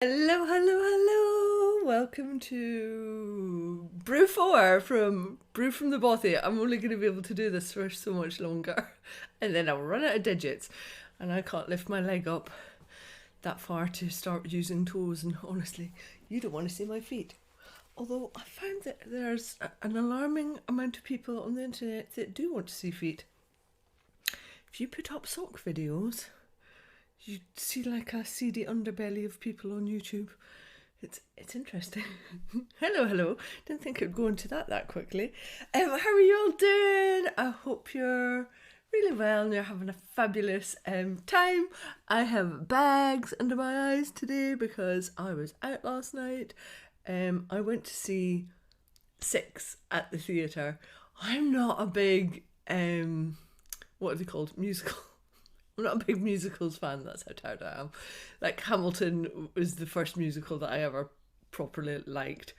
Hello, hello, hello! Welcome to Brew 4 from Brew from the Bothy. I'm only going to be able to do this for so much longer, and then I'll run out of digits, and I can't lift my leg up that far to start using toes, and honestly, you don't want to see my feet. Although I found that there's an alarming amount of people on the internet that do want to see feet. If you put up sock videos, you see like a seedy underbelly of people on YouTube. It's interesting. Hello, hello. Didn't think it'd go into that quickly. How are you all doing? I hope you're really well and you're having a fabulous time. I have bags under my eyes today because I was out last night. I went to see Six at the theatre. I'm not a big what are they called? Musical. I'm not a big musicals fan, that's how tired I am. Like, Hamilton was the first musical that I ever properly liked.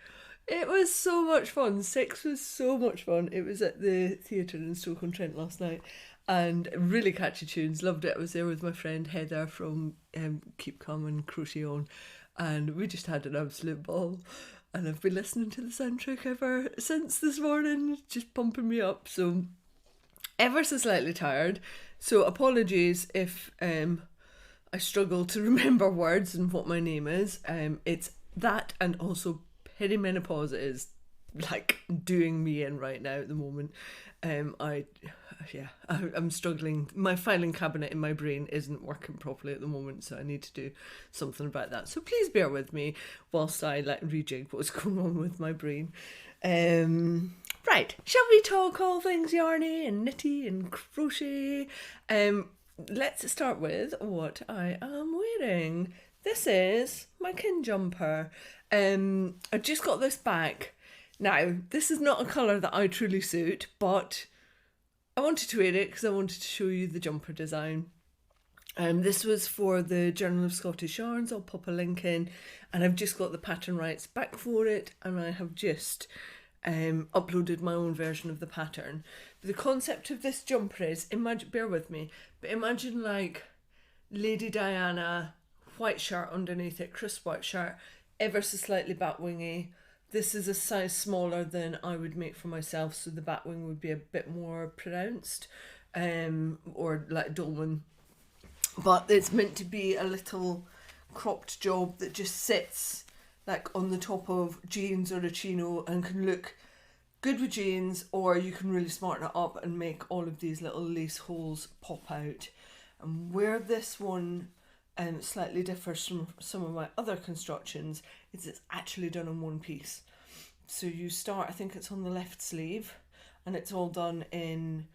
It was so much fun. Six was so much fun. It was at the theatre in Stoke-on-Trent last night, and really catchy tunes. Loved it. I was there with my friend Heather from Keep Calm and Crochet On, and we just had an absolute ball. And I've been listening to the soundtrack ever since this morning, just pumping me up. So, ever so slightly tired. So apologies if I struggle to remember words and what my name is. It's that, and also perimenopause is like doing me in right now at the moment. I'm struggling. My filing cabinet in my brain isn't working properly at the moment, so I need to do something about that. So please bear with me whilst I rejig what's going on with my brain. Right, shall we talk all things yarny and knitty and crochet? Let's start with what I am wearing. This is my kin jumper. I just got this back. Now, this is not a colour that I truly suit, but I wanted to wear it because I wanted to show you the jumper design. This was for the Journal of Scottish Yarns. I'll pop a link in, and I've just got the pattern rights back for it, and I have just uploaded my own version of the pattern. The concept of this jumper is, imagine, bear with me, but imagine like Lady Diana, white shirt underneath it, crisp white shirt, ever so slightly batwingy. This is a size smaller than I would make for myself, so the batwing would be a bit more pronounced, or like dolman. But it's meant to be a little cropped job that just sits like on the top of jeans or a chino and can look good with jeans, or you can really smarten it up and make all of these little lace holes pop out. And where this one slightly differs from some of my other constructions is it's actually done in one piece. So you start, I think it's on the left sleeve, and it's all done in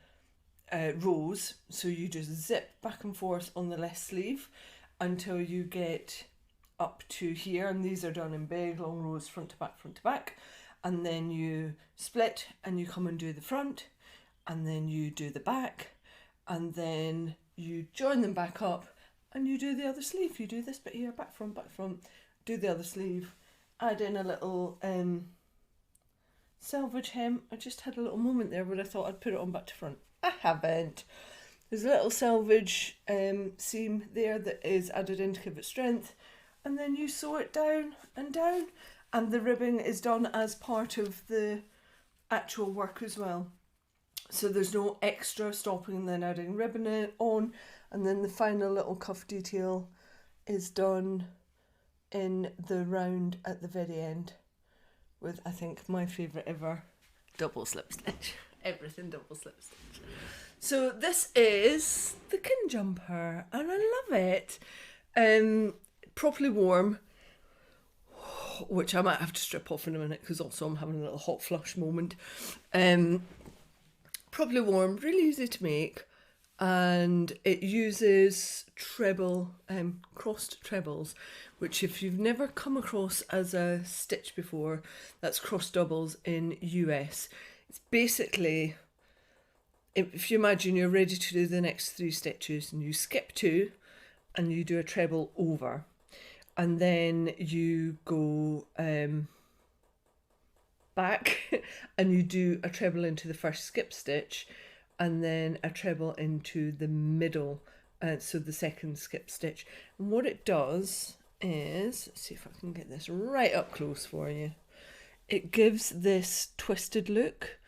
rows. So you just zip back and forth on the left sleeve until you get up to here, and these are done in big long rows, front to back, and then you split and you come and do the front, and then you do the back, and then you join them back up and you do the other sleeve. You do this bit here, back front, do the other sleeve, add in a little selvage hem. I just had a little moment there where I thought I'd put it on back to front. I haven't. There's a little selvage seam there that is added in to give it strength, and then you sew it down, and the ribbing is done as part of the actual work as well. So there's no extra stopping and then adding ribbon on, and then the final little cuff detail is done in the round at the very end with, I think, my favourite ever, double slip stitch. Everything double slip stitch. So this is the kin jumper, and I love it. Properly warm, which I might have to strip off in a minute because also I'm having a little hot flush moment. Properly warm, really easy to make, and it uses treble, crossed trebles, which if you've never come across as a stitch before, that's cross doubles in US. It's basically, if you imagine you're ready to do the next 3 stitches and you skip 2 and you do a treble over, and then you go back and you do a treble into the first skip stitch, and then a treble into the middle, so the second skip stitch. And what it does is, let's see if I can get this right up close for you. It gives this twisted look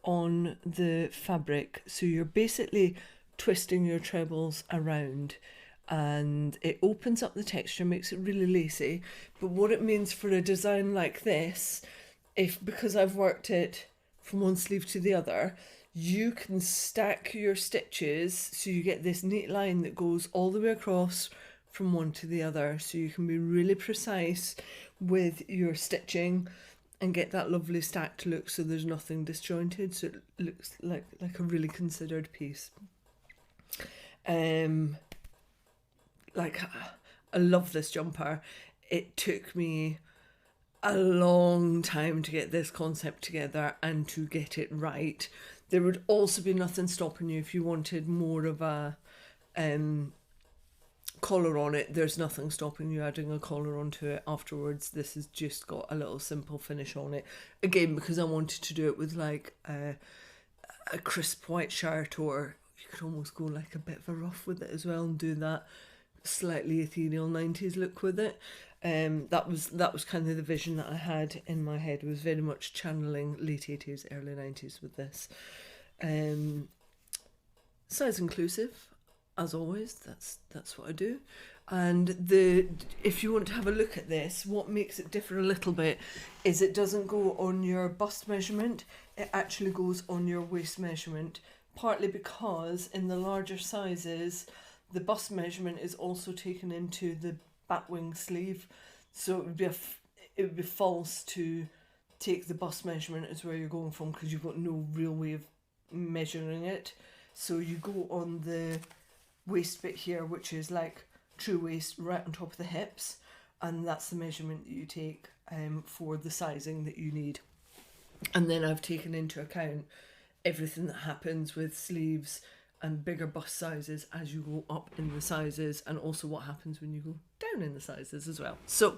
on the fabric, so you're basically twisting your trebles around, and it opens up the texture, makes it really lacy. But what it means for a design like this, because I've worked it from one sleeve to the other, you can stack your stitches so you get this neat line that goes all the way across from one to the other, so you can be really precise with your stitching and get that lovely stacked look, so there's nothing disjointed, so it looks like a really considered piece. I love this jumper. It took me a long time to get this concept together and to get it right. There would also be nothing stopping you if you wanted more of a collar on it. There's nothing stopping you adding a collar onto it afterwards. This has just got a little simple finish on it. Again, because I wanted to do it with like a crisp white shirt, or you could almost go like a bit of a ruff with it as well and do that slightly ethereal 90s look with it. That was kind of the vision that I had in my head. It was very much channeling late 80s, early 90s with this. Size inclusive, as always. That's what I do. And if you want to have a look at this, what makes it differ a little bit is it doesn't go on your bust measurement. It actually goes on your waist measurement, partly because in the larger sizes, the bust measurement is also taken into the back wing sleeve, so it would be false to take the bust measurement as where you're going from, because you've got no real way of measuring it. So you go on the waist bit here, which is like true waist, right on top of the hips, and that's the measurement that you take for the sizing that you need. And then I've taken into account everything that happens with sleeves and bigger bust sizes as you go up in the sizes, and also what happens when you go down in the sizes as well. So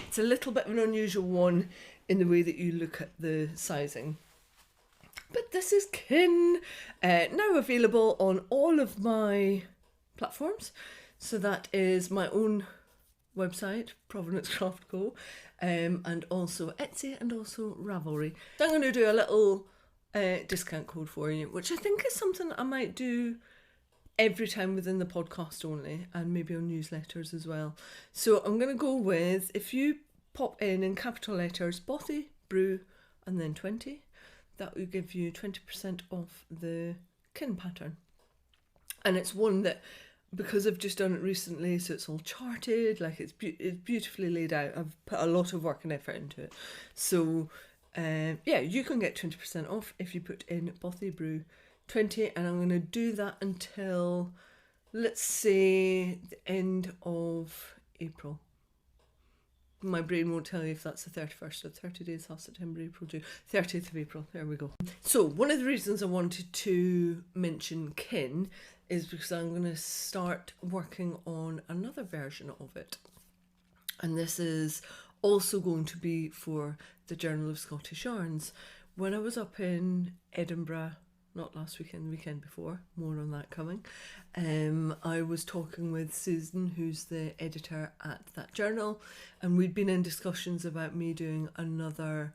it's a little bit of an unusual one in the way that you look at the sizing. But this is Kin, now available on all of my platforms. So that is my own website, Provenance Craft Co, and also Etsy and also Ravelry. So I'm going to do a little discount code for you, which I think is something I might do every time within the podcast only, and maybe on newsletters as well. So I'm going to go with, if you pop in capital letters, Bothy, Brew, and then 20, that will give you 20% off the Kin pattern. And it's one that, because I've just done it recently, so it's all charted, like it's beautifully laid out. I've put a lot of work and effort into it. So yeah, you can get 20% off if you put in Bothy Brew 20, and I'm going to do that until, let's say, the end of April. My brain won't tell you if that's the 31st or 30 days off September, April, June, 30th of April. There we go. So one of the reasons I wanted to mention Kin is because I'm going to start working on another version of it. And this is also going to be for the Journal of Scottish Yarns. When I was up in Edinburgh, not last weekend, the weekend before, more on that coming, I was talking with Susan, who's the editor at that journal, and we'd been in discussions about me doing another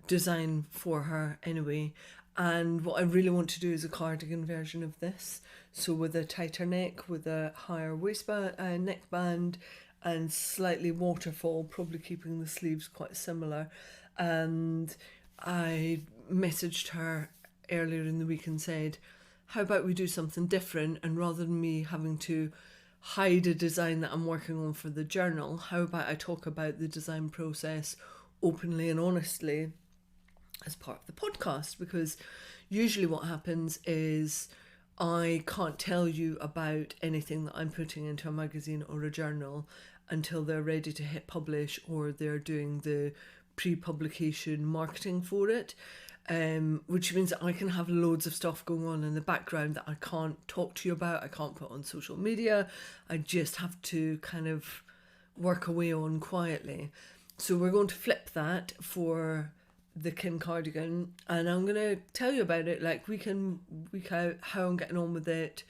design for her anyway. And what I really want to do is a cardigan version of this, so with a tighter neck, with a higher waistband, neckband, and slightly waterfall, probably keeping the sleeves quite similar. And I messaged her earlier in the week and said, how about we do something different, and rather than me having to hide a design that I'm working on for the journal, how about I talk about the design process openly and honestly as part of the podcast? Because usually what happens is I can't tell you about anything that I'm putting into a magazine or a journal until they're ready to hit publish, or they're doing the pre-publication marketing for it, which means that I can have loads of stuff going on in the background that I can't talk to you about, I can't put on social media, I just have to kind of work away on quietly. So we're going to flip that for the Kin cardigan, and I'm going to tell you about it like week in, week out, how I'm getting on with it,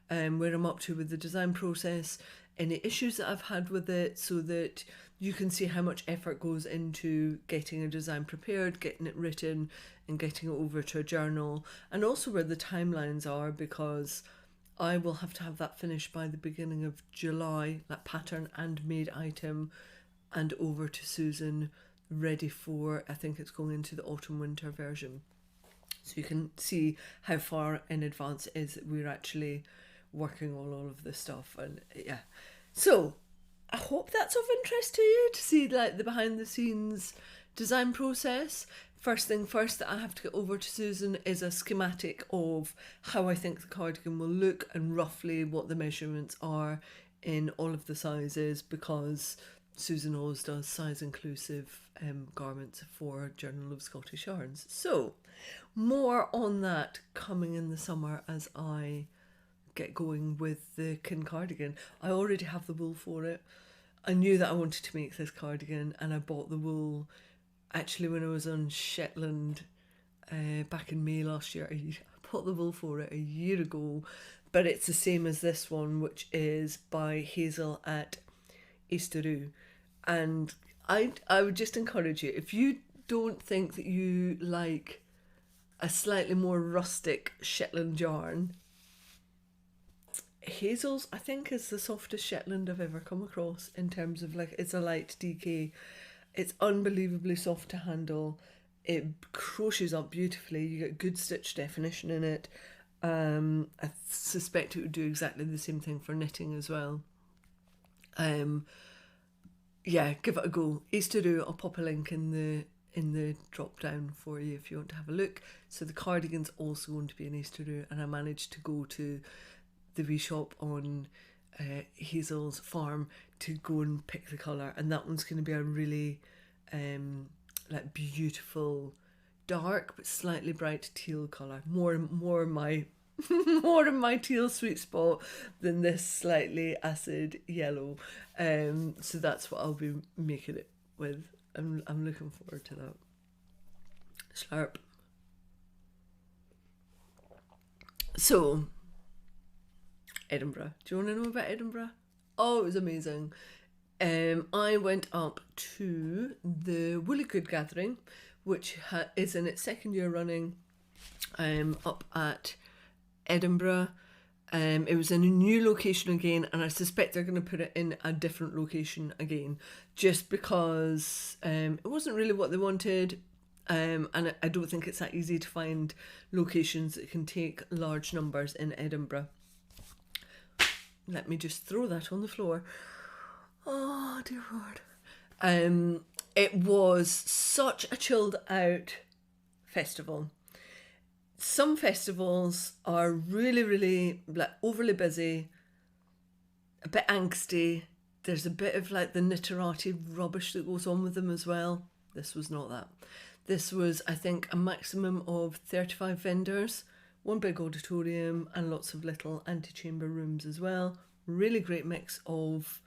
where I'm up to with the design process, any issues that I've had with it, so that you can see how much effort goes into getting a design prepared, getting it written, and getting it over to a journal, and also where the timelines are, because I will have to have that finished by the beginning of July, that pattern and made item, and over to Susan, ready for, I think it's going into the autumn-winter version. So you can see how far in advance it is that we're actually working on all of this stuff. And yeah, so I hope that's of interest to you, to see like the behind the scenes design process. First thing first that I have to get over to Susan is a schematic of how I think the cardigan will look and roughly what the measurements are in all of the sizes, because Susan always does size inclusive garments for Journal of Scottish Yarns. So more on that coming in the summer as I get going with the Kin cardigan. I already have the wool for it. I knew that I wanted to make this cardigan, and I bought the wool actually when I was on Shetland back in May last year. I bought the wool for it a year ago, but it's the same as this one, which is by Hazel at Easteroo. And I would just encourage you, if you don't think that you like a slightly more rustic Shetland yarn, Hazel's, I think, is the softest Shetland I've ever come across in terms of, like, it's a light DK. It's unbelievably soft to handle. It crochets up beautifully. You get good stitch definition in it. I suspect it would do exactly the same thing for knitting as well. Yeah, give it a go. Easteroo, I'll pop a link in the drop down for you if you want to have a look. So the cardigan's also going to be in Easteroo, and I managed to go to the wee shop on Hazel's farm to go and pick the colour, and that one's going to be a really like beautiful dark but slightly bright teal colour, more my more in my teal sweet spot than this slightly acid yellow. So that's what I'll be making it with. I'm looking forward to that. Slurp. So Edinburgh. Do you want to know about Edinburgh? Oh, it was amazing. I went up to the Woolly Good Gathering, which is in its second year running, up at Edinburgh. It was in a new location again, and I suspect they're going to put it in a different location again, just because it wasn't really what they wanted. And I don't think it's that easy to find locations that can take large numbers in Edinburgh. Let me just throw that on the floor. Oh, dear Lord. It was such a chilled out festival. Some festivals are really, really like overly busy, a bit angsty. There's a bit of like the knitterati rubbish that goes on with them as well. This was not that. This was, I think, a maximum of 35 vendors, one big auditorium, and lots of little antechamber rooms as well. Really great mix of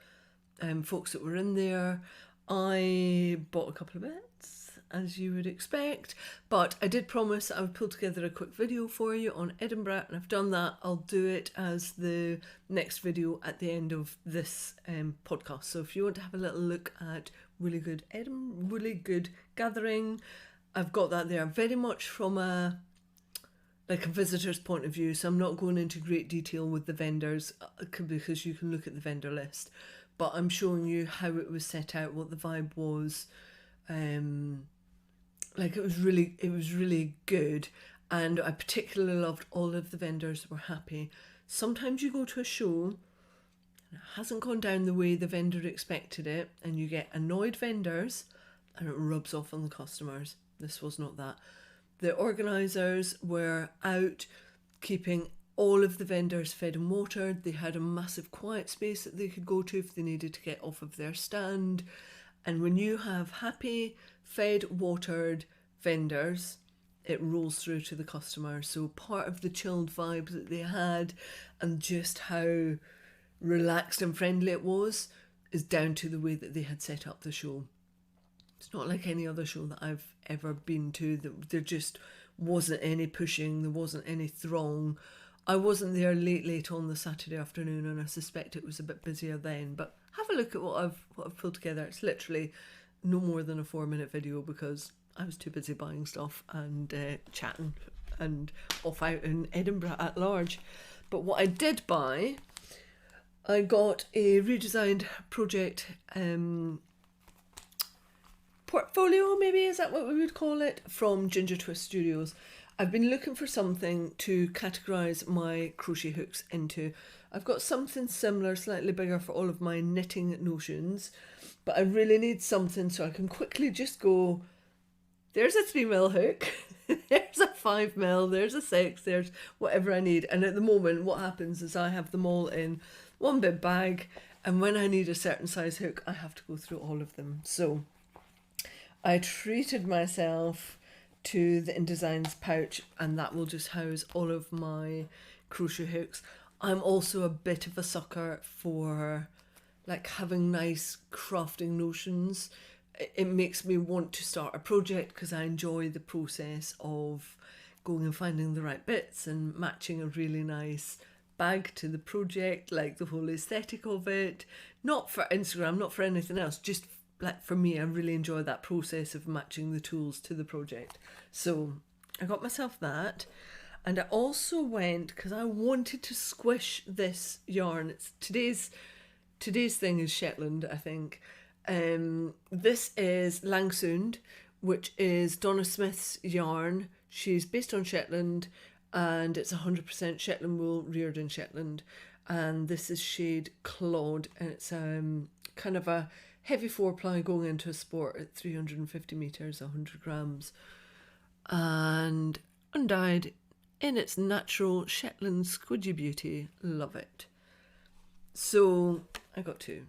folks that were in there. I bought a couple of bits, as you would expect, but I did promise I would pull together a quick video for you on Edinburgh, and I've done that. I'll do it as the next video at the end of this podcast. So if you want to have a little look at Woolly Good Gathering, I've got that there, very much from a visitor's point of view, so I'm not going into great detail with the vendors because you can look at the vendor list, but I'm showing you how it was set out, what the vibe was. It was really good, and I particularly loved all of the vendors were happy. Sometimes you go to a show and it hasn't gone down the way the vendor expected it, and you get annoyed vendors and it rubs off on the customers. This was not that. The organisers were out keeping all of the vendors fed and watered. They had a massive quiet space that they could go to if they needed to get off of their stand. And when you have happy, fed, watered vendors, it rolls through to the customer. So part of the chilled vibe that they had and just how relaxed and friendly it was is down to the way that they had set up the show. It's not like any other show that I've ever been to. There just wasn't any pushing, there wasn't any throng. I wasn't there late on the Saturday afternoon, and I suspect it was a bit busier then. But have a look at what I've pulled together. It's literally no more than a 4-minute video because I was too busy buying stuff and chatting and off out in Edinburgh at large. But what I did buy, I got a redesigned project portfolio, maybe, is that what we would call it, from Ginger Twist Studios. I've been looking for something to categorise my crochet hooks into. I've got something similar, slightly bigger, for all of my knitting notions, but I really need something so I can quickly just go, there's a 3mm hook, there's a 5mm, there's a 6, there's whatever I need. And at the moment, what happens is I have them all in one big bag, and when I need a certain size hook, I have to go through all of them. So I treated myself to the InDesigns pouch, and that will just house all of my crochet hooks. I'm also a bit of a sucker for like having nice crafting notions. It makes me want to start a project because I enjoy the process of going and finding the right bits and matching a really nice bag to the project, like the whole aesthetic of it. Not for Instagram, not for anything else, just like for me, I really enjoy that process of matching the tools to the project. So I got myself that, and I also went, because I wanted to squish this yarn. It's today's thing is Shetland, I think. This is Langsund, which is Donna Smith's yarn. She's based on Shetland, and it's 100% Shetland wool reared in Shetland. And this is shade Claude, and it's kind of a heavy 4-ply going into a sport at 350 metres, 100 grams, and undyed in its natural Shetland squidgy beauty. Love it. So I got two.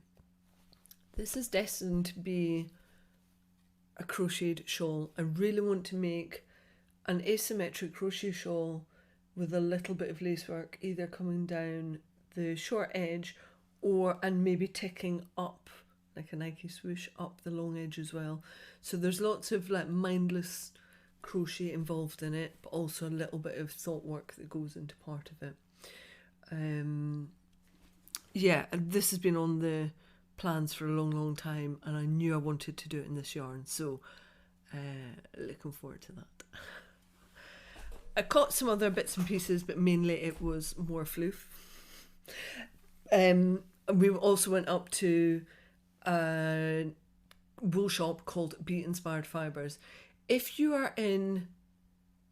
This is destined to be a crocheted shawl. I really want to make an asymmetric crochet shawl with a little bit of lace work, either coming down the short edge and maybe ticking up like a Nike swoosh up the long edge as well. So there's lots of like mindless crochet involved in it, but also a little bit of thought work that goes into part of it. Yeah, and this has been on the plans for a long time, and I knew I wanted to do it in this yarn, so looking forward to that. I caught some other bits and pieces, but mainly it was more floof. We also went up to a wool shop called Be Inspired Fibres. If you are in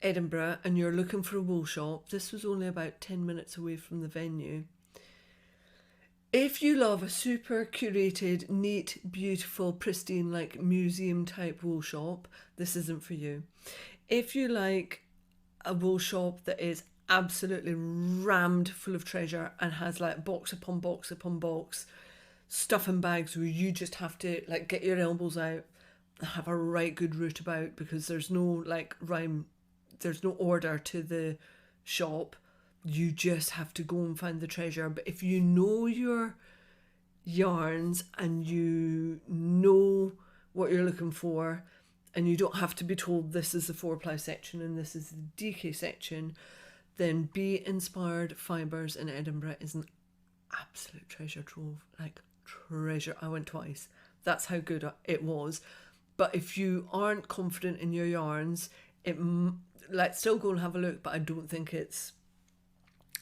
Edinburgh and you're looking for a wool shop, this was only about 10 minutes away from the venue. If you love a super curated, neat, beautiful, pristine, like museum type wool shop, this isn't for you. If you like a wool shop that is absolutely rammed full of treasure and has like box upon box upon box, stuff in bags where you just have to like get your elbows out and have a right good route about, because there's no like there's no order to the shop. You just have to go and find the treasure. But if you know your yarns and you know what you're looking for, and you don't have to be told this is the 4-ply section and this is the DK section, then Be Inspired Fibres in Edinburgh is an absolute treasure trove. Like treasure. I went twice. That's how good it was. But if you aren't confident in your yarns, still go and have a look, but I don't think it's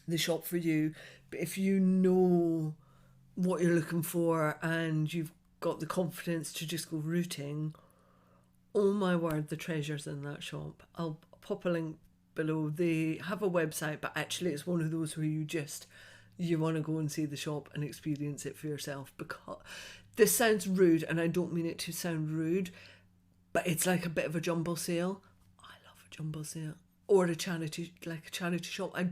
the shop for you. But if you know what you're looking for and you've got the confidence to just go rooting, oh my word, the treasure's in that shop. I'll pop a link below. They have a website, but actually it's one of those where you want to go and see the shop and experience it for yourself. Because this sounds rude, and I don't mean it to sound rude, but it's like a bit of a jumble sale. I love a jumble sale, or a charity shop. I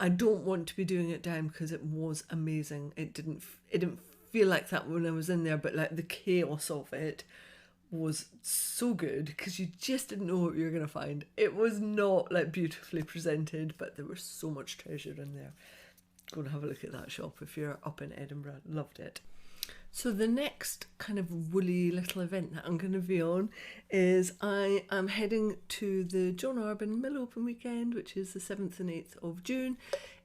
don't want to be doing it down because it was amazing. It didn't feel like that when I was in there, but like the chaos of it was so good because you just didn't know what you were going to find. It was not like beautifully presented, but there was so much treasure in there. Go and have a look at that shop if you're up in Edinburgh. Loved it. So the next kind of woolly little event that I'm going to be on is I am heading to the John Arbon Mill Open weekend, which is the 7th and 8th of June.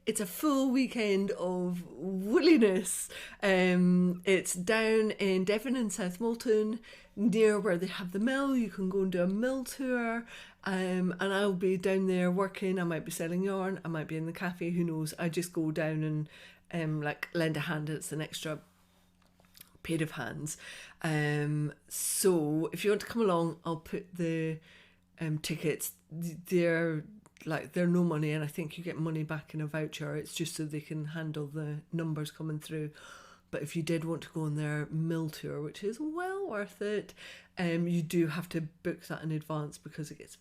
It's a full weekend of woolliness. It's down in Devon and South Molton, near where they have the mill. You can go and do a mill tour. And I'll be down there working. I might be selling yarn. I might be in the cafe. Who knows? I just go down and like lend a hand. It's an extra pair of hands. So if you want to come along, I'll put the tickets. They're no money, and I think you get money back in a voucher. It's just so they can handle the numbers coming through. But if you did want to go on their mill tour, which is well worth it, you do have to book that in advance because it gets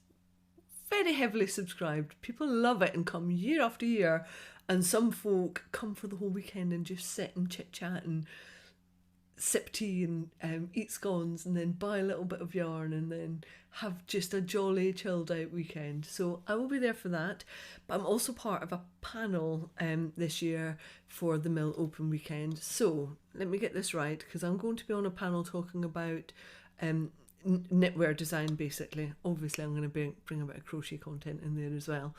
very heavily subscribed. People love it and come year after year, and some folk come for the whole weekend and just sit and chit chat and sip tea and eat scones and then buy a little bit of yarn and then have just a jolly chilled out weekend. So I will be there for that, but I'm also part of a panel this year for the Mill Open weekend. So let me get this right, because I'm going to be on a panel talking about knitwear design basically. Obviously I'm going to bring a bit of crochet content in there as well,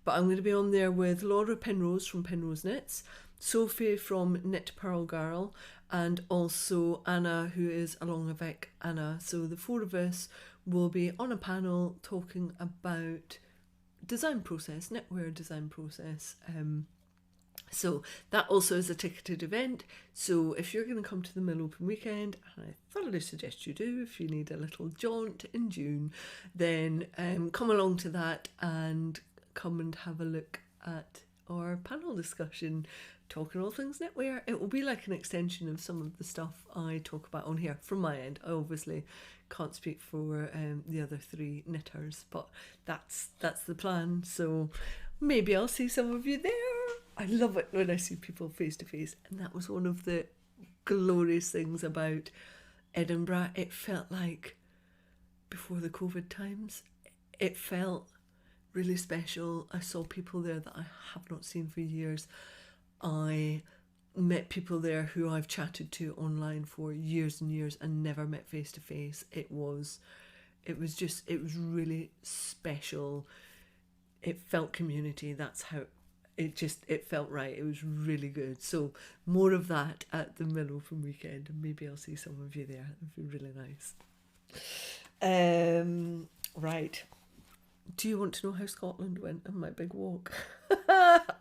but I'm going to be on there with Laura Penrose from Penrose Knits, Sophie from Knit Purl Girl, and also Anna, who is along Avec Anna. So the four of us will be on a panel talking about design process, knitwear design process. So that also is a ticketed event. So if you're going to come to the Mill Open weekend, and I thoroughly suggest you do, if you need a little jaunt in June, then come along to that and come and have a look at our panel discussion, talking all things knitwear. It will be like an extension of some of the stuff I talk about on here from my end. I obviously can't speak for the other three knitters, but that's the plan. So maybe I'll see some of you there. I love it when I see people face to face, and that was one of the glorious things about Edinburgh. It felt like before the COVID times. It felt really special. I saw people there that I have not seen for years. I met people there who I've chatted to online for years and years and never met face to face. It was really special. It felt community. That's how it felt right. It was really good. So more of that at the Mill Open weekend, and maybe I'll see some of you there. It'd be really nice. Right. Do you want to know how Scotland went on my big walk?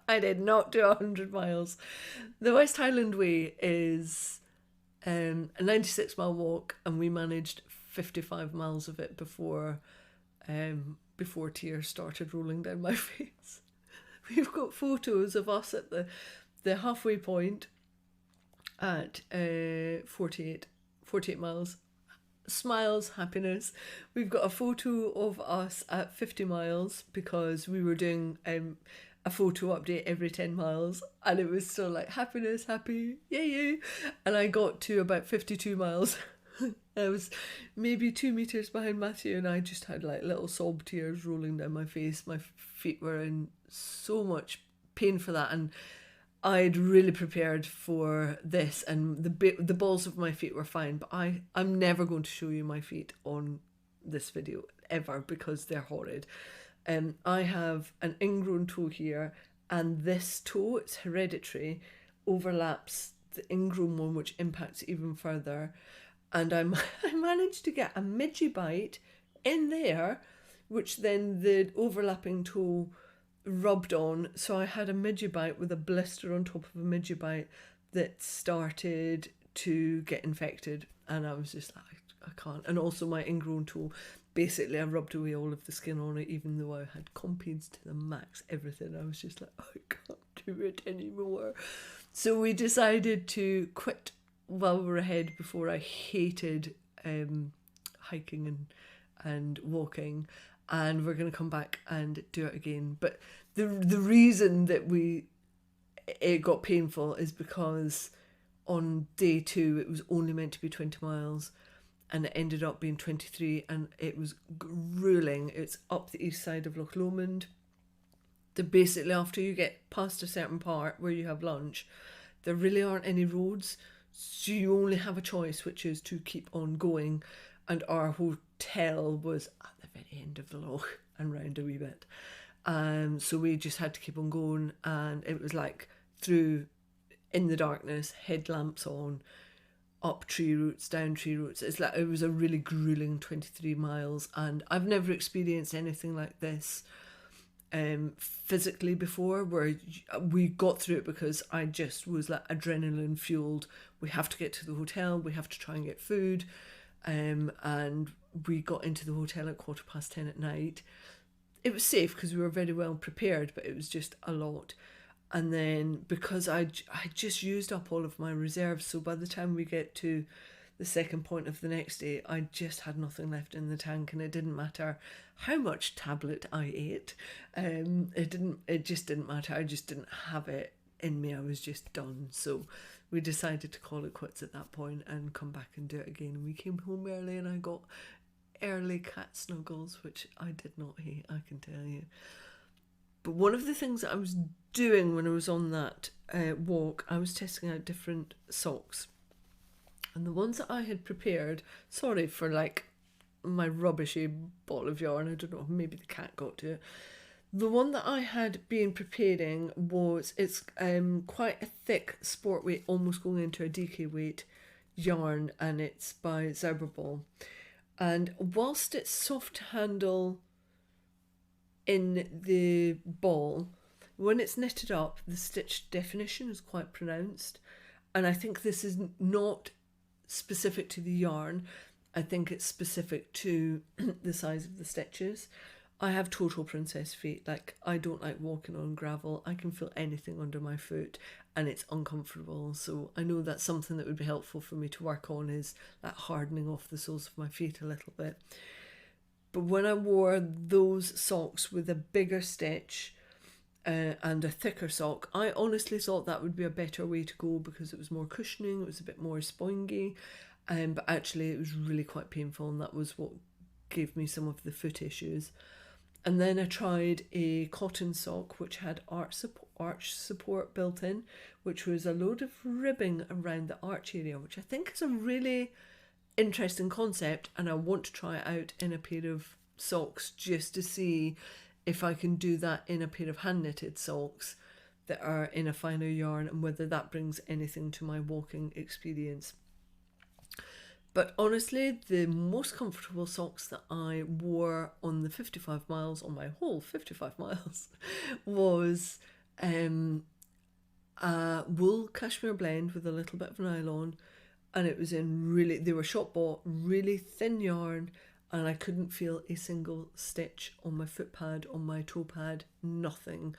I did not do 100 miles. The West Highland Way is a 96-mile walk, and we managed 55 miles of it before tears started rolling down my face. We've got photos of us at the halfway point at 48 miles. Smiles, happiness. We've got a photo of us at 50 miles because we were doing a photo update every 10 miles, and it was still like happiness, happy, yay. And I got to about 52 miles. I was maybe 2 meters behind Matthew, and I just had like little sob tears rolling down my face. My feet were in so much pain for that, and I'd really prepared for this, and the balls of my feet were fine, but I'm never going to show you my feet on this video ever because they're horrid. I have an ingrown toe here, and this toe, it's hereditary, overlaps the ingrown one, which impacts it even further. And I managed to get a midgie bite in there, which then the overlapping toe rubbed on, so I had a midgie bite with a blister on top of a midgie bite that started to get infected, and I was just like, I can't. And also my ingrown toe, basically I rubbed away all of the skin on it, even though I had compeeds to the max, everything. I was just like, I can't do it anymore. So we decided to quit while we were ahead before I hated hiking and walking, and we're going to come back and do it again. But the reason that it got painful is because on day 2 it was only meant to be 20 miles, and it ended up being 23, and it was grueling. It's up the east side of Loch Lomond. Basically after you get past a certain part where you have lunch, there really aren't any roads, So you only have a choice, which is to keep on going. And our hotel was at the very end of the loch and round a wee bit. So we just had to keep on going, and it was like through in the darkness, headlamps on, up tree roots, down tree roots. It's like it was a really grueling 23 miles, and I've never experienced anything like this physically before, where we got through it because I just was like adrenaline fueled. We have to get to the hotel, we have to try and get food, and we got into the hotel at 10:15 at night. It was safe because we were very well prepared, but it was just a lot. And then because I just used up all of my reserves, so by the time we get to the second point of the next day, I just had nothing left in the tank, and it didn't matter how much tablet I ate. It just didn't matter. I just didn't have it in me. I was just done. So we decided to call it quits at that point and come back and do it again. And we came home early, and I got early cat snuggles, which I did not hate, I can tell you. But one of the things that I was doing when I was on that walk, I was testing out different socks. And the ones that I had prepared, sorry for like my rubbishy ball of yarn, I don't know, maybe the cat got to it. The one that I had been preparing it's quite a thick sport weight, almost going into a DK weight yarn, and it's by Arbon. And whilst it's soft handle in the ball, when it's knitted up, the stitch definition is quite pronounced. And I think this is not specific to the yarn. I think it's specific to the size of the stitches. I have total princess feet. Like, I don't like walking on gravel. I can feel anything under my foot and it's uncomfortable. So I know that's something that would be helpful for me to work on, is that hardening off the soles of my feet a little bit. But when I wore those socks with a bigger stitch and a thicker sock, I honestly thought that would be a better way to go because it was more cushioning, it was a bit more spongy, but actually it was really quite painful, and that was what gave me some of the foot issues. And then I tried a cotton sock which had arch support built in, which was a load of ribbing around the arch area, which I think is a really interesting concept, and I want to try it out in a pair of socks just to see if I can do that in a pair of hand knitted socks that are in a finer yarn, and whether that brings anything to my walking experience. But honestly, the most comfortable socks that I wore on the 55 miles, on my whole 55 miles, was a wool cashmere blend with a little bit of nylon, and it was in they were shop bought, really thin yarn, and I couldn't feel a single stitch on my foot pad, on my toe pad, nothing.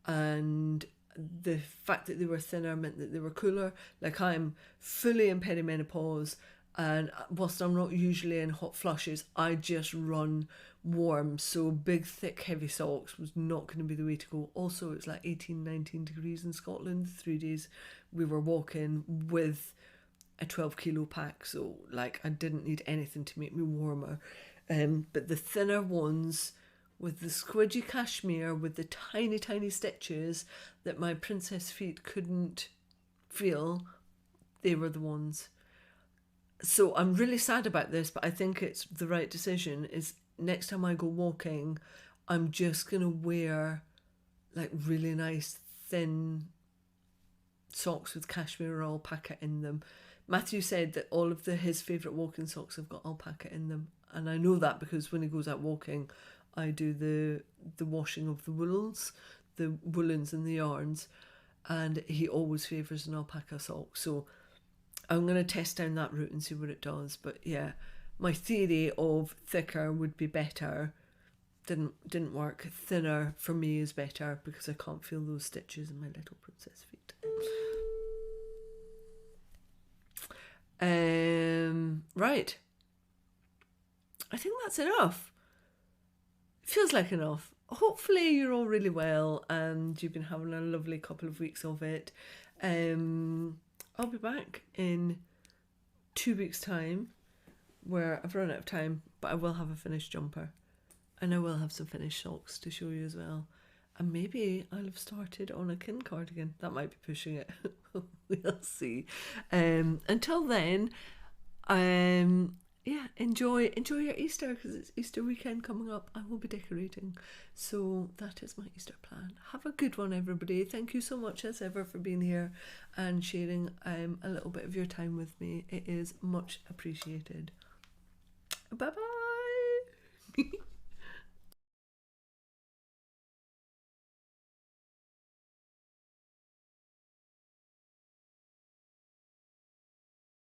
And the fact that they were thinner meant that they were cooler. Like, I'm fully in perimenopause, and whilst I'm not usually in hot flushes, I just run warm, so big, thick, heavy socks was not going to be the way to go. Also, it's like 18, 19 degrees in Scotland. 3 days we were walking with a 12 kilo pack, so like I didn't need anything to make me warmer. But the thinner ones with the squidgy cashmere with the tiny, tiny stitches that my princess feet couldn't feel, they were the ones. So I'm really sad about this, but I think it's the right decision. Is next time I go walking, I'm just going to wear like really nice thin socks with cashmere or alpaca in them. Matthew said that all of his favourite walking socks have got alpaca in them. And I know that because when he goes out walking, I do the washing of the woolens and the yarns. And he always favours an alpaca sock. So I'm going to test down that route and see what it does. But yeah, my theory of thicker would be better didn't work. Thinner for me is better because I can't feel those stitches in my little princess feet. Right. I think that's enough. Feels like enough. Hopefully you're all really well and you've been having a lovely couple of weeks of it. I'll be back in 2 weeks' time, where I've run out of time, but I will have a finished jumper and I will have some finished socks to show you as well. And maybe I'll have started on a kin cardigan. That might be pushing it. We'll see. Until then, yeah, enjoy your Easter, because it's Easter weekend coming up. I will be decorating. So that is my Easter plan. Have a good one, everybody. Thank you so much as ever for being here and sharing a little bit of your time with me. It is much appreciated. Bye bye.